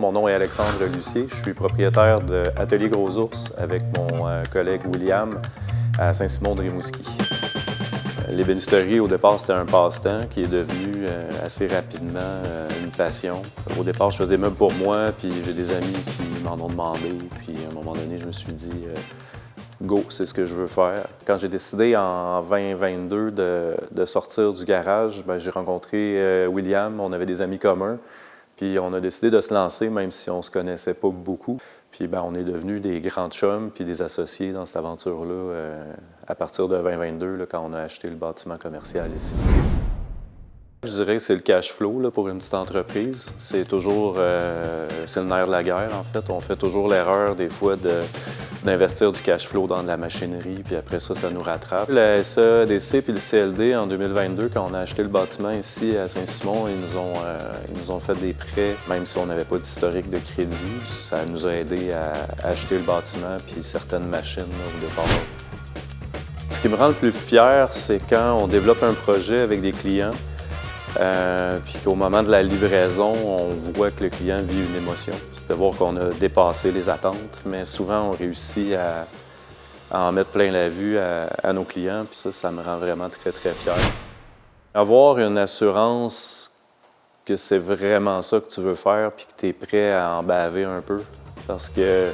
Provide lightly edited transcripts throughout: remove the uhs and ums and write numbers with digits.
Mon nom est Alexandre Lucier, je suis propriétaire de Atelier Gros Ours avec mon collègue William à Saint-Simon-de-Rimouski. L'ébénisterie, au départ, c'était un passe-temps qui est devenu assez rapidement une passion. Au départ, je faisais des meubles pour moi, puis j'ai des amis qui m'en ont demandé. Puis à un moment donné, je me suis dit go, c'est ce que je veux faire. Quand j'ai décidé en 2022 de sortir du garage, j'ai rencontré William, on avait des amis communs. Puis on a décidé de se lancer, même si on ne se connaissait pas beaucoup. Puis on est devenus des grands chums puis des associés dans cette aventure-là à partir de 2022, là, quand on a acheté le bâtiment commercial ici. Je dirais que c'est le cash flow là, pour une petite entreprise. C'est toujours c'est le nerf de la guerre, en fait. On fait toujours l'erreur, des fois, d'investir du cash flow dans de la machinerie, puis après ça, ça nous rattrape. La SADC puis le CLD, en 2022, quand on a acheté le bâtiment ici à Saint-Simon, ils nous ont fait des prêts, même si on n'avait pas d'historique de crédit. Ça nous a aidé à acheter le bâtiment puis certaines machines là, au départ. Ce qui me rend le plus fier, c'est quand on développe un projet avec des clients, puis qu'au moment de la livraison, on voit que le client vit une émotion. C'est de voir qu'on a dépassé les attentes, mais souvent on réussit à en mettre plein la vue à nos clients, puis ça me rend vraiment très, très fier. Avoir une assurance que c'est vraiment ça que tu veux faire, puis que tu es prêt à en baver un peu, parce que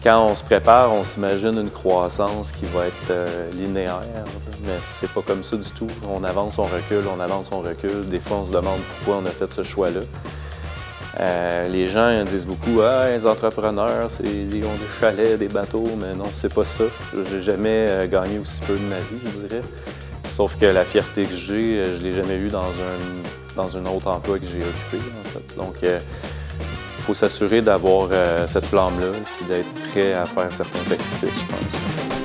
quand on se prépare, on s'imagine une croissance qui va être linéaire, mais c'est pas comme ça du tout. On avance, on recule, on avance, on recule. Des fois, on se demande pourquoi on a fait ce choix-là. Les gens disent beaucoup « Ah, les entrepreneurs, ils ont des chalets, des bateaux », mais non, c'est pas ça. J'ai jamais gagné aussi peu de ma vie, je dirais. Sauf que la fierté que j'ai, je l'ai jamais eue dans un autre emploi que j'ai occupé, en fait. Donc, il faut s'assurer d'avoir cette flamme-là et d'être prêt à faire certains sacrifices, je pense.